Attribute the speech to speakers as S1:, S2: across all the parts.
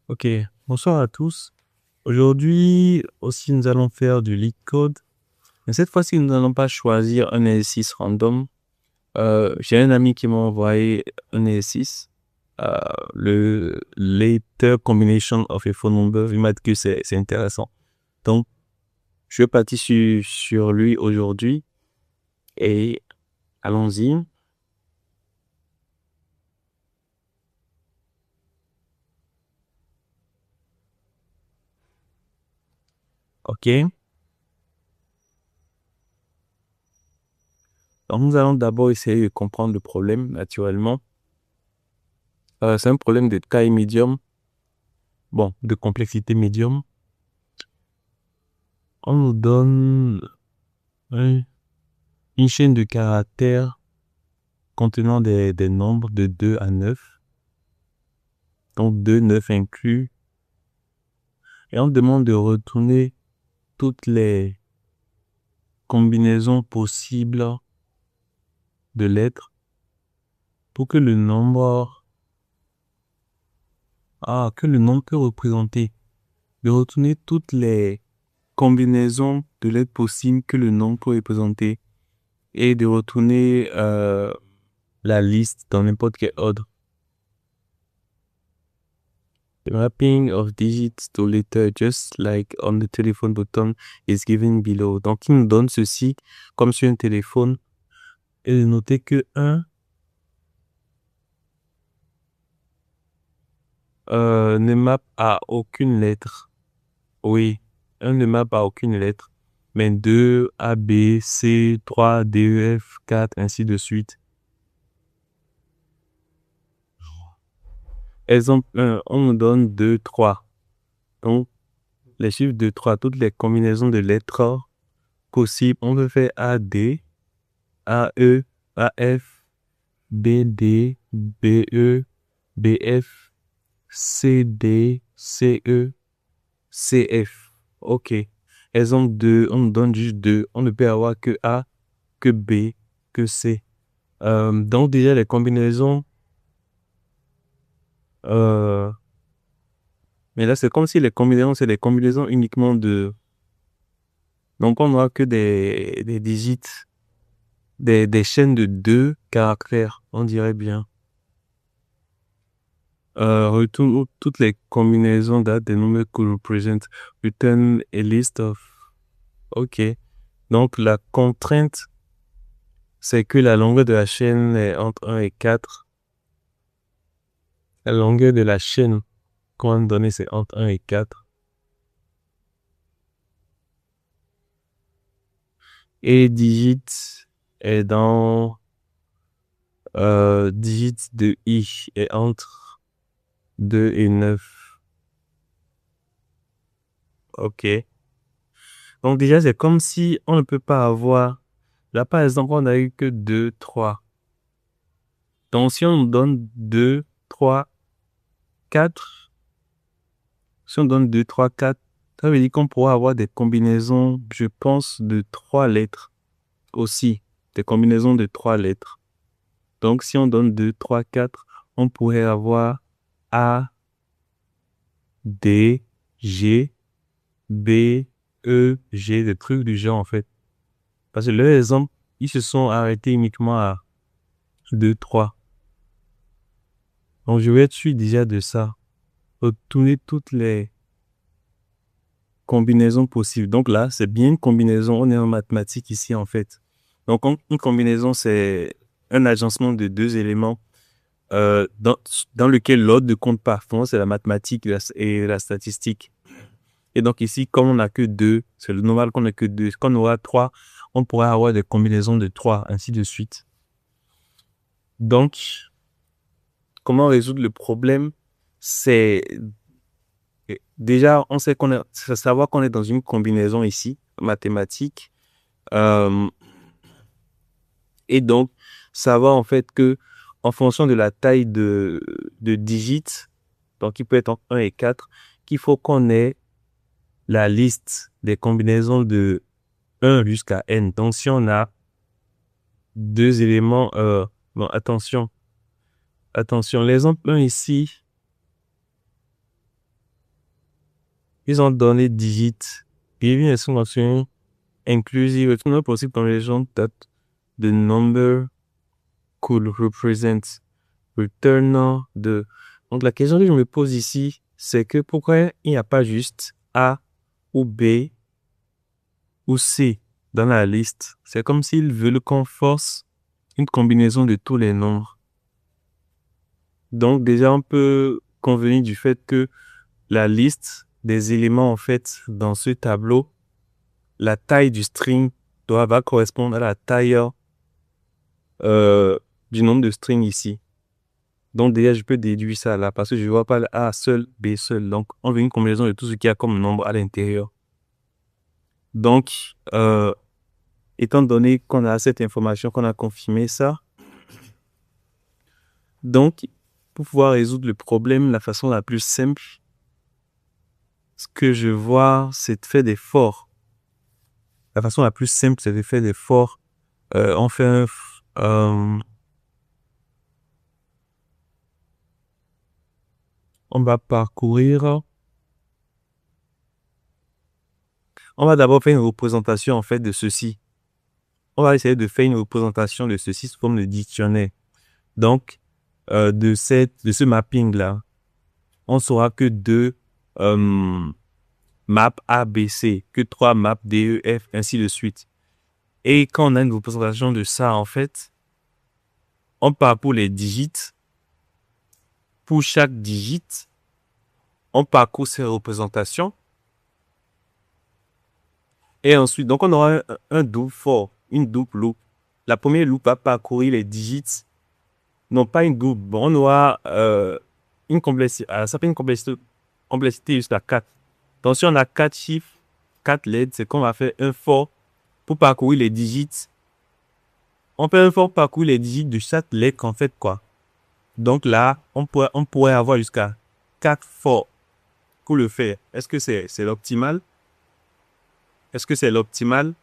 S1: Ok, bonsoir à tous. Aujourd'hui aussi, nous allons faire du lead code. Mais cette fois-ci, nous n'allons pas choisir un exercice random. J'ai un ami qui m'a envoyé un exercice, euh, le later combination of a phone number. Il m'a dit que c'est intéressant. Donc, je vais partir sur lui aujourd'hui et allons-y. Ok. Donc, nous allons d'abord essayer de comprendre le problème, naturellement. C'est un problème de taille médium, bon, de complexité médium. On nous donne un- une chaîne de caractères contenant des nombres de 2 à 9, donc 2, 9 inclus, et on demande de retourner toutes les combinaisons possibles de lettres pour que le nombre peut représenter, de retourner toutes les combinaisons de lettres possibles que le nombre peut représenter et de retourner la liste dans n'importe quel ordre. The mapping of digits to letter, just like on the telephone button, is given below. Donc, il nous donne ceci comme sur un téléphone et de noter que 1 ne mappe à aucune lettre. Oui, 1 ne mappe à aucune lettre. Mais 2, A, B, C, 3, D, E, F, 4, ainsi de suite. Exemple 1, on nous donne 2, 3. Donc, les chiffres 2, 3, toutes les combinaisons de lettres possibles, on peut faire A, D, A, E, A, F, BD, BE, BF, CD, CE, CF. OK. Exemple 2, on nous donne juste 2. On ne peut avoir que A, que B, que C. Donc déjà les combinaisons, euh, mais là c'est comme si les combinaisons, c'est des combinaisons uniquement de... Donc on n'aura que des digits, des chaînes de 2 caractères, on dirait bien. Retourne toutes les combinaisons that the number could represent. Return a list of. OK. Donc, la contrainte, c'est que la longueur de la chaîne est entre 1 et 4. La longueur de la chaîne qu'on va nous donner, c'est entre 1 et 4. Et digit est dans digit de i est entre 2 et 9. OK. Donc, déjà, c'est comme si on ne peut pas avoir. Là, par exemple, on n'a eu que 2, 3. Donc, si on nous donne 2, 3, 4, si on donne 2, 3, 4, ça veut dire qu'on pourra avoir des combinaisons, je pense, de 3 lettres aussi. Des combinaisons de 3 lettres. Donc, si on donne 2, 3, 4, on pourrait avoir A, D, G, B, E, G, des trucs du genre, en fait. Parce que leurs exemples, ils se sont arrêtés uniquement à 2, 3. Donc, je vais être sûr déjà de ça. Retourner toutes les combinaisons possibles. Donc là, c'est bien une combinaison. On est en mathématiques ici, en fait. Donc, une combinaison, c'est un agencement de deux éléments dans lequel l'ordre ne compte pas. Souvent, c'est la mathématique et la statistique. Et donc ici, comme on n'a que deux, c'est le normal qu'on n'a que deux. Quand on aura trois, on pourra avoir des combinaisons de trois, ainsi de suite. Donc, comment résoudre le problème? C'est déjà, on sait c'est savoir qu'on est dans une combinaison ici, mathématique. Euh, et donc, savoir en fait que en fonction de la taille de digits, donc il peut être entre 1 et 4, qu'il faut qu'on ait la liste des combinaisons de 1 jusqu'à n. Donc, si on a deux éléments, bon, attention, l'exemple 1 ici, Ils ont donné digits. Giving a solution inclusive. It's not possible combination that the number could represent. Returnant de. Donc la question que je me pose ici, c'est que pourquoi il n'y a pas juste A ou B ou C dans la liste? C'est comme s'ils veulent qu'on force une combinaison de tous les nombres. Donc déjà on peut convenir du fait que la liste des éléments en fait dans ce tableau, la taille du string va correspondre à la taille du nombre de strings ici. Donc déjà je peux déduire ça là parce que je ne vois pas le A seul, B seul. Donc on veut une combinaison de tout ce qu'il y a comme nombre à l'intérieur. Donc étant donné qu'on a cette information, qu'on a confirmé ça, donc pour pouvoir résoudre le problème, la façon la plus simple, ce que je vois, c'est de faire des for. La façon la plus simple, c'est de faire des for. On fait on va parcourir. On va d'abord faire une représentation en fait de ceci. On va essayer de faire une représentation de ceci sous forme de dictionnaire. Donc, de ce mapping-là, on saura que deux maps A, B, C, que trois maps D, E, F, ainsi de suite. Et quand on a une représentation de ça, en fait, on parcourt les digits. Pour chaque digit, on parcourt ces représentations. Et ensuite, donc on aura un double for, une double loop. La première loop va parcourir les digits. Non, pas une double. Bon, on aura une complexité. Ça fait une complexité jusqu'à 4. Donc, si on a 4 chiffres, 4 lettres, c'est qu'on va faire un for pour parcourir les digits. On fait un for pour parcourir les digits de chaque lettre, en fait, quoi. Donc là, on pourrait avoir jusqu'à 4 for pour le faire. Est-ce que c'est l'optimal? Est-ce que c'est l'optimal?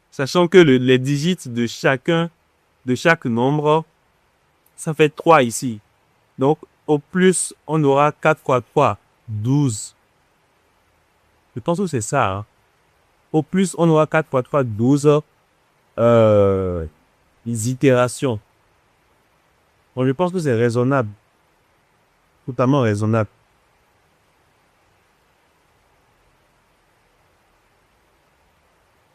S1: Sachant que les digits de chaque nombre, ça fait 3 ici. Donc, au plus, on aura 4 fois 3, 12. Je pense que c'est ça. Hein. Au plus, on aura 4 fois 3, 12 itérations. Bon, je pense que c'est raisonnable. Totalement raisonnable.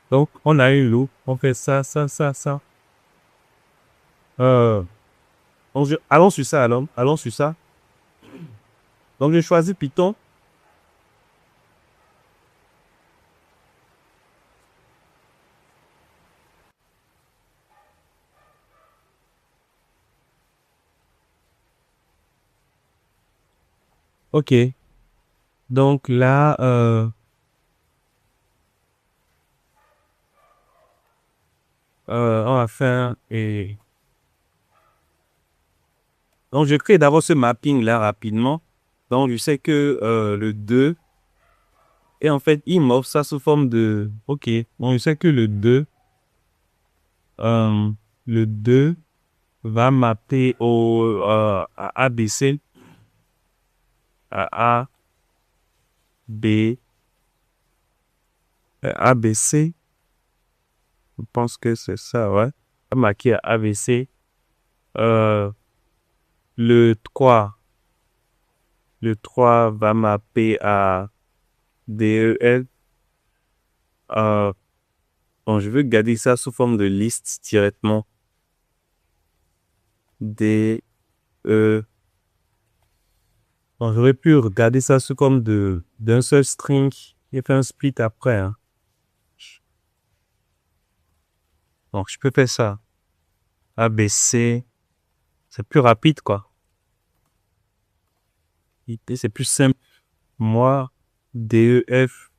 S1: Donc, on a une loupe. On fait ça, ça, ça, ça. Allons sur ça, alors. Allons sur ça. Donc, je choisis Python. OK. Donc là, on va faire... Donc, je crée d'abord ce mapping-là rapidement. Donc, je sais que le 2... Et en fait, il m'offre ça sous forme de... OK. Donc, je sais que le 2 va mapper à ABC, à A, B, ABC. Je pense que c'est ça, ouais. Va marquer à ABC. Euh, le 3 va mapper à DEL. Bon, je veux garder ça sous forme de liste directement. D, E. Bon, j'aurais pu regarder ça sous comme d'un seul string et faire un split après. Hein. Donc, je peux faire ça. A, B, C. C'est plus rapide, quoi. C'est plus simple. Moi, D, E, F.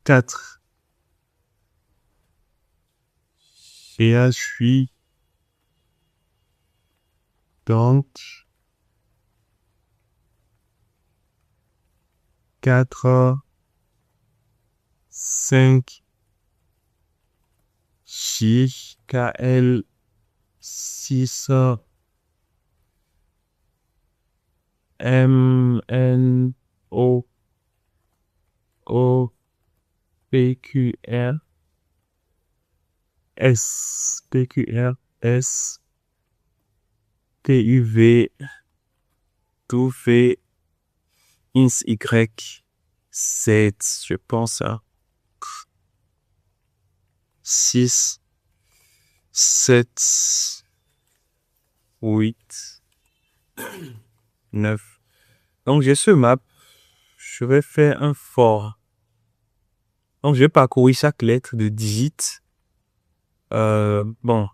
S1: 4. Et là, je suis donc 4, 5, 6, KL, 6, M, N, O, O, P, Q, R, S, P, Q, R, S, T, U, V, tout V, X, Y, Z, je pense, 6, 7, 8, 9. Donc, j'ai ce map. Je vais faire un for. Donc, je vais parcourir chaque lettre de digit. Bon,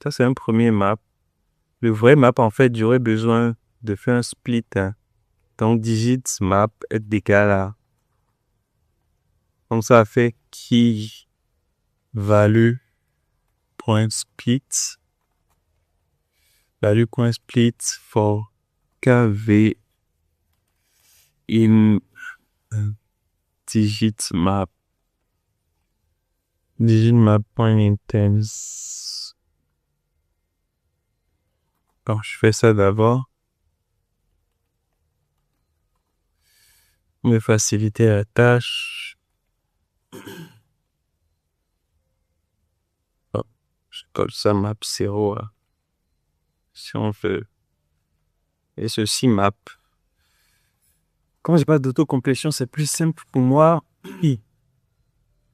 S1: ça, c'est un premier map. Le vrai map, en fait, j'aurais besoin de faire un split. Donc, digit map est égal à. Donc, ça fait key value point split. Value point split for kv in digit map. Digit map point intense. Alors, je fais ça d'abord. Me faciliter la tâche. Oh, je colle ça map 0 si on veut. Et ceci map. Quand j'ai pas d'autocomplétion, c'est plus simple pour moi.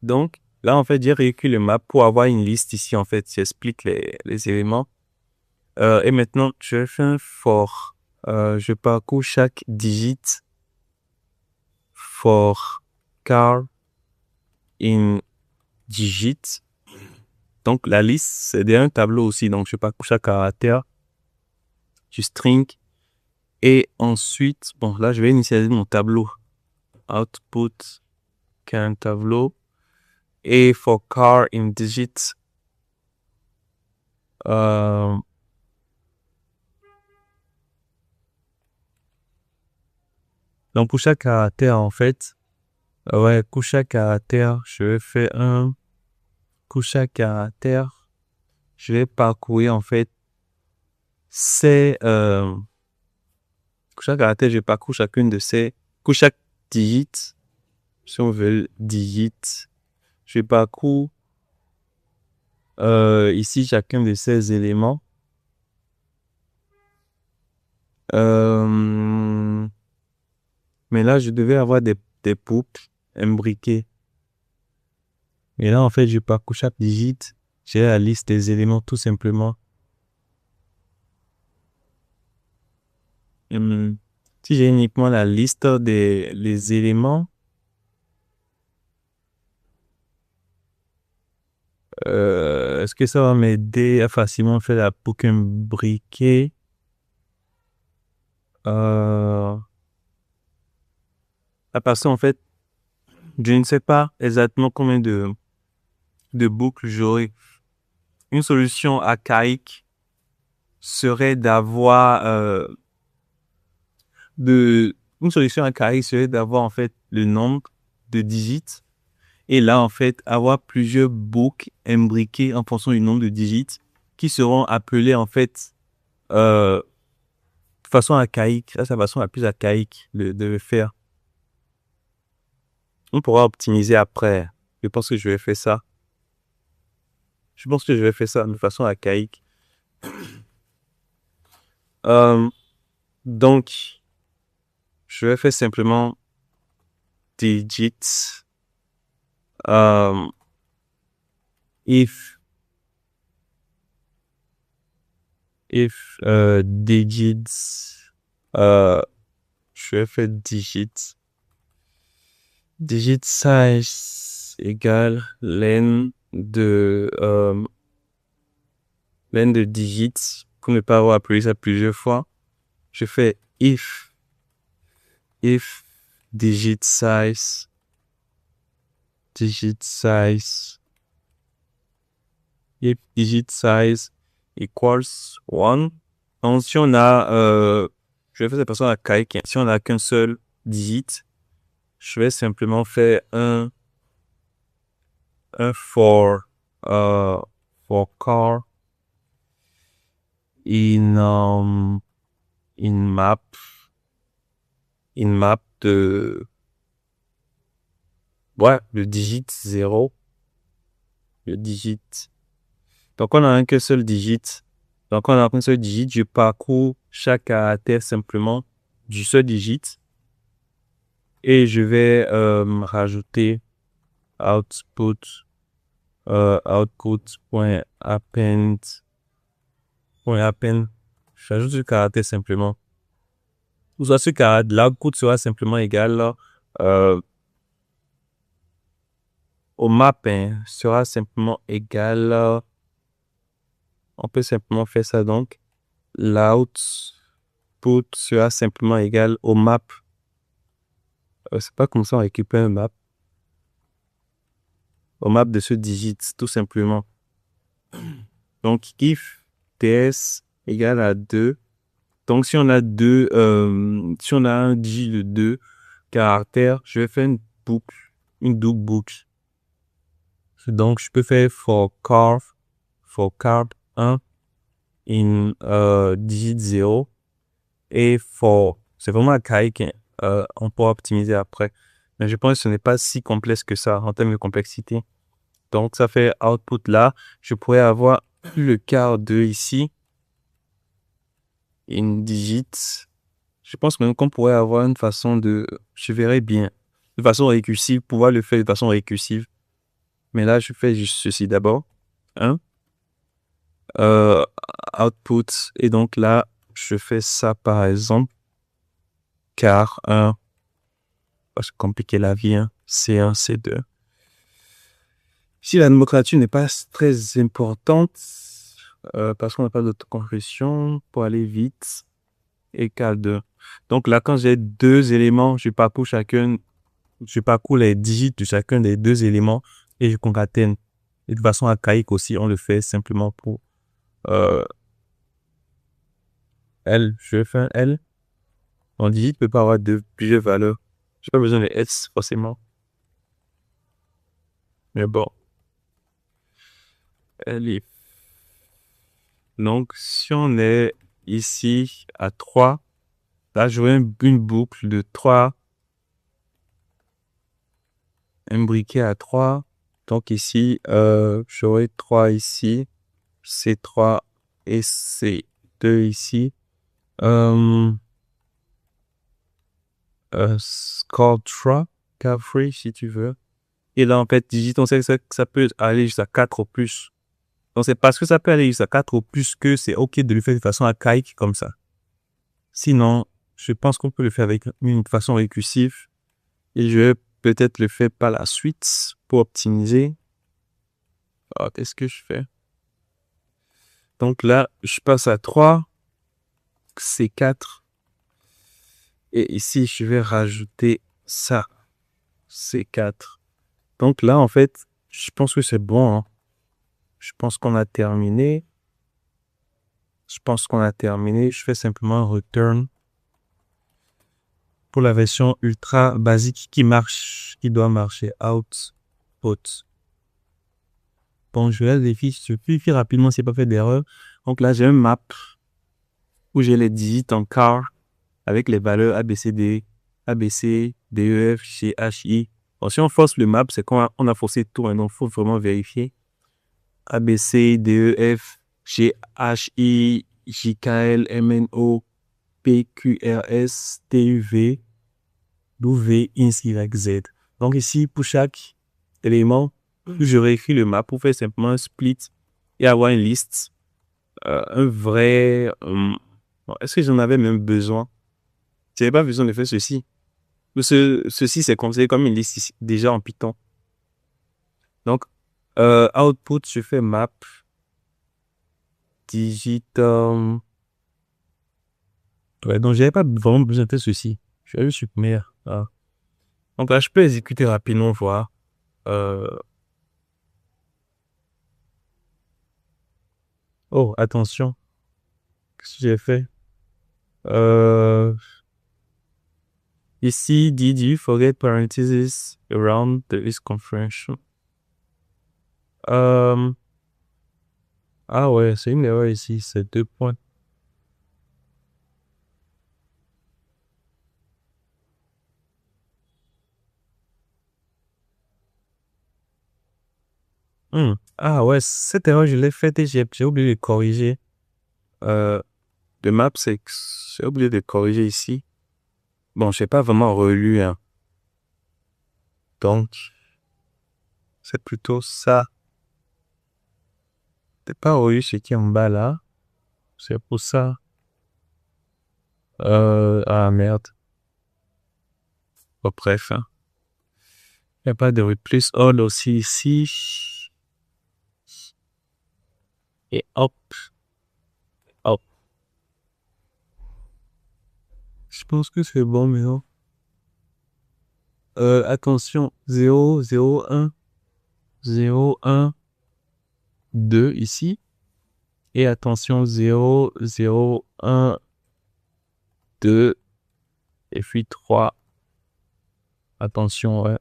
S1: Donc, là, en fait, j'ai réécrit le map pour avoir une liste ici, en fait. J'explique les éléments. Et maintenant, je fais un for. Je parcours chaque digit for car in digit. Donc, la liste, c'est déjà un tableau aussi. Donc, je parcours chaque caractère du string. Et ensuite, bon, là, je vais initialiser mon tableau. Output, qui est un tableau. Et for car in digit, donc, pour chaque caractère, en fait, pour chaque caractère, je vais faire un. Pour chaque caractère, je vais parcourir, en fait, pour chaque caractère, je parcours chacune de ces. Pour chaque digit, si on veut digit, je parcours ici chacun de ces éléments. Mais là, je devais avoir des boucles imbriquées. Et là, en fait, je parcours chaque digit. J'ai la liste des éléments tout simplement. Si j'ai uniquement la liste des les éléments, est-ce que ça va m'aider à facilement faire la boucle imbriquée? Parce qu'en fait, je ne sais pas exactement combien de boucles j'aurai. Une solution archaïque serait d'avoir une solution archaïque serait d'avoir en fait le nombre de digits et là en fait avoir plusieurs boucles imbriquées en fonction du nombre de digits qui seront appelées en fait de façon archaïque. Ça, c'est la façon la plus archaïque de le faire. On pourra optimiser après. Je pense que je vais faire ça. Je pense que je vais faire ça de façon archaïque. Donc, je vais faire simplement digits if digits je vais faire digits size égale len de digits pour ne pas avoir appelé ça plusieurs fois. Je fais if digit size if digit size equals 1. Donc si on a je vais faire cette personne archaïque. Si on n'a qu'un seul digit, je vais simplement faire un for car in map une map de le digit 0, le digit. Donc, on a un que seul digit. Donc, on a un seul digit. Je parcours chaque caractère simplement du seul digit. Et je vais rajouter output.append. J'ajoute ce caractère simplement. Ou soit ce caractère, l'output sera simplement égal au map, sera simplement égal. On peut simplement faire ça donc. L'output sera simplement égal au map. C'est pas comme ça on récupère un map. Au map de ce digit, tout simplement. Donc, if ts égale à 2. Donc, si on a si on a un digit de 2 caractères, je vais faire une double boucle. Donc, je peux faire for card 1 in digit 0 et c'est vraiment archaïque, on pourra optimiser après. Mais je pense que ce n'est pas si complexe que ça en termes de complexité. Donc, ça fait output là. Je pourrais avoir le quart 2 ici. In digit. Je pense même qu'on pourrait avoir une façon je verrai bien, de façon récursive, pouvoir le faire de façon récursive. Mais là, je fais juste ceci d'abord. Output. Et donc là, je fais ça par exemple. Car 1, parce que compliquer la vie, C1, C2. Si la nomenclature n'est pas très importante, parce qu'on n'a pas d'autoconclusion, pour aller vite, égale 2. Donc là, quand j'ai deux éléments, je parcours les digits de chacun des deux éléments et je concatène. Et de façon archaïque aussi, on le fait simplement pour L. Je fais un L. Un digit ne peut pas avoir plusieurs valeurs. J'ai pas besoin de S forcément. Mais bon. L est. Donc, si on est ici à 3, là, j'aurai une boucle de 3, un briquet à 3. Donc ici, j'aurai 3 ici, C3 et C2 ici. Score 3, Carefree si tu veux. Et là, en fait, digit, on sait que ça peut aller jusqu'à 4 ou plus. Donc, c'est parce que ça peut aller jusqu'à 4 ou plus que c'est OK de le faire de façon archaïque comme ça. Sinon, je pense qu'on peut le faire avec une façon récursive. Et je vais peut-être le faire par la suite pour optimiser. Alors, qu'est-ce que je fais? Donc là, je passe à 3, C4. Et ici, je vais rajouter ça, C4. Donc là, en fait, je pense que c'est bon. Je pense qu'on a terminé. Je fais simplement un return pour la version ultra basique qui doit marcher. Output. Bon, je vais vérifier rapidement s'il n'y a pas fait d'erreur. Donc là, j'ai un map où j'ai les digits en car avec les valeurs ABCD, ABC, DEF, GHI. Bon, si on force le map, c'est qu'on a forcé tout. Donc, il faut vraiment vérifier. ABC, DEF, GHI, JKL, MNO, PQRS, TUV, W, Z. Donc ici, pour chaque élément, je réécris le map pour faire simplement un split et avoir une liste. Un vrai... est-ce que j'en avais même besoin? Je n'avais pas besoin de faire ceci. Ceci, c'est considéré comme une liste ici, déjà en Python. Donc, output, je fais map, digit... Ouais, donc j'avais pas vraiment besoin de faire ceci. Je vais juste supprimer. Donc là, je peux exécuter rapidement, voir. Oh, attention. Qu'est-ce que j'ai fait? Ici, did you forget parentheses around the list comprehension? Ah ouais, c'est une erreur ici, c'est 2 points. Ah ouais, cette erreur, je l'ai faite et j'ai oublié de corriger. Le map, c'est que j'ai oublié de corriger ici. Bon, je n'ai pas vraiment relu, hein. Donc, c'est plutôt ça. Je n'ai pas relu ce qui est en bas là. C'est pour ça. Ah merde. Bon, bref, hein. Il n'y a pas de replace all aussi ici. Et hop. Hop. Je pense que c'est bon maintenant. Attention, 0, 0, 1. 0, 1, 2 ici. Et attention, 0, 0, 1, 2. Et puis 3. Attention, ouais.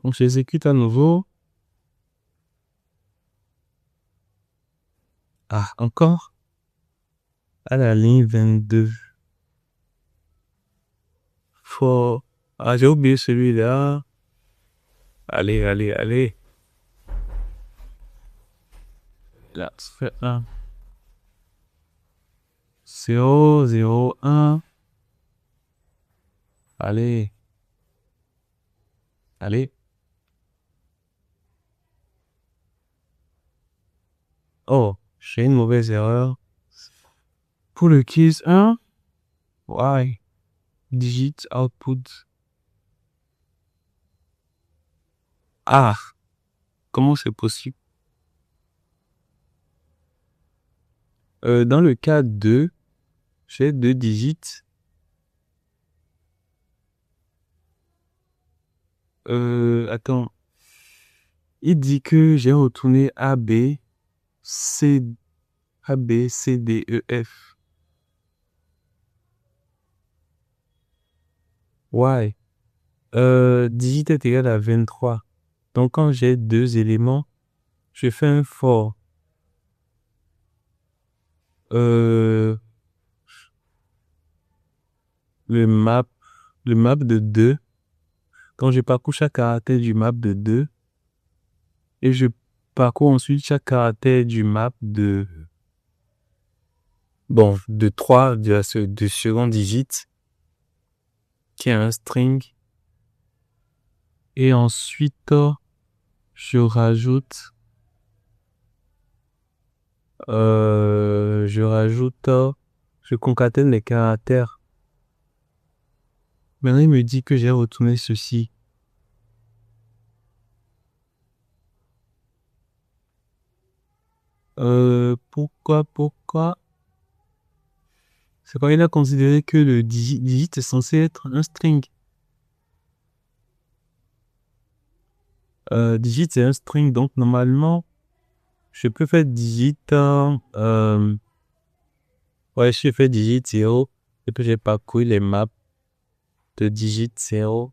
S1: Donc, j'exécute à nouveau. Ah, encore à la ligne 22. Ah, j'ai oublié celui-là. Allez, allez, allez. Là, ça fait 1. 0, 0, 1. Allez. Allez. Oh, j'ai une mauvaise erreur. Pour le quiz 1, why? Digit output. Ah, comment c'est possible? Dans le cas 2, j'ai 2 digits. Attends. Il dit que j'ai retourné A, B, C, D, E, F. Why? Digit est égal à 23. Donc, quand j'ai 2 éléments, je fais un for. Le map de 2. Quand je parcours chaque caractère du map de 2, et je parcours ensuite chaque caractère du map de 3, de second digit, qui est un string. Et ensuite, je rajoute, je concatène les caractères. Maintenant, il me dit que j'ai retourné ceci. Pourquoi? C'est quand il a considéré que le digit est censé être un string. Digit, c'est un string, donc normalement, je peux faire digit, ouais, je fais digit 0, et puis j'ai parcouru les maps de digit 0.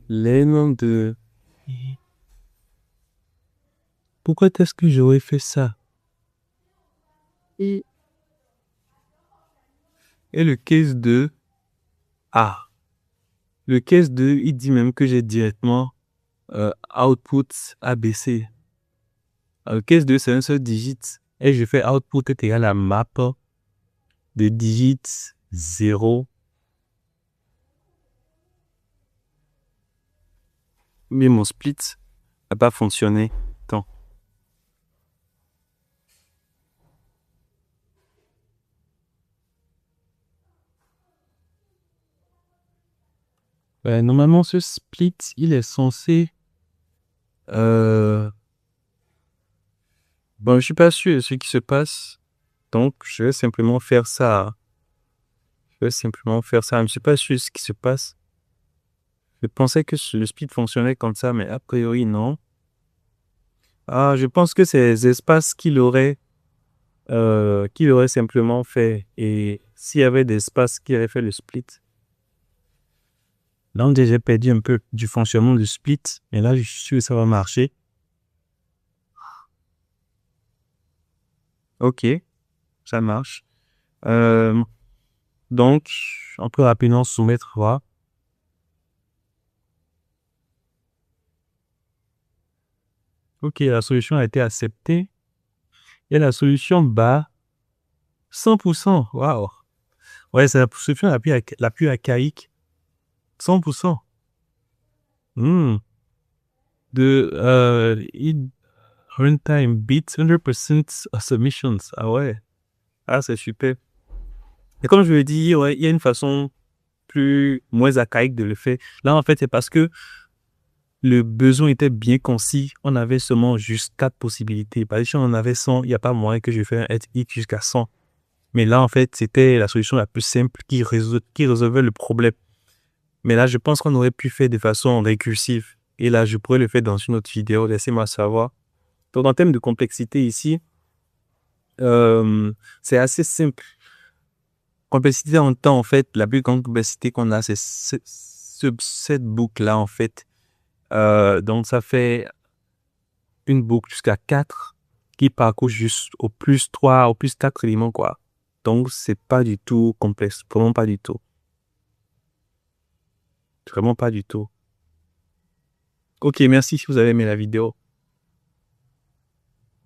S1: Les noms de... Pourquoi est-ce que j'aurais fait ça? Et le case 2, ah, le case 2, il dit même que j'ai directement output ABC. Le case 2, c'est un seul digit. Et je fais output est égal à map de digit 0. Mais mon split n'a pas fonctionné. Attends. Normalement, ce split, il est censé... Bon, je suis pas sûr de ce qui se passe. Donc, je vais simplement faire ça. Je ne suis pas sûr de ce qui se passe. Je pensais que le split fonctionnait comme ça, mais a priori, non. Ah, je pense que c'est les espaces qu'il aurait simplement fait. Et s'il y avait des espaces qui auraient fait le split. Là, on déjà j'ai perdu un peu du fonctionnement du split. Mais là, je suis sûr que ça va marcher. Ok. Ça marche. Donc, on peut rapidement soumettre, voir. Ok, la solution a été acceptée. Et la solution bas, 100%. Waouh. Ouais, c'est la solution la plus archaïque. 100%. Runtime beats 100% submissions. Ah ouais. Ah, c'est super. Et comme je l'ai dit, ouais, il y a une façon moins archaïque de le faire. Là, en fait, c'est parce que le besoin était bien concis. On avait seulement juste 4 possibilités. Par exemple, si on en avait 100, il n'y a pas moyen que je fasse un hit jusqu'à 100. Mais là, en fait, c'était la solution la plus simple qui résolvait le problème. Mais là, je pense qu'on aurait pu faire de façon récursive. Et là, je pourrais le faire dans une autre vidéo. Laissez-moi savoir. Donc, en termes de complexité ici, c'est assez simple. Complexité en temps, en fait, la plus grande complexité qu'on a, c'est cette boucle-là, en fait. Donc, ça fait une boucle jusqu'à 4 qui parcourt juste au plus 3, au plus 4 éléments, quoi. Donc, c'est pas du tout complexe. Vraiment pas du tout. Vraiment pas du tout. Ok, merci si vous avez aimé la vidéo.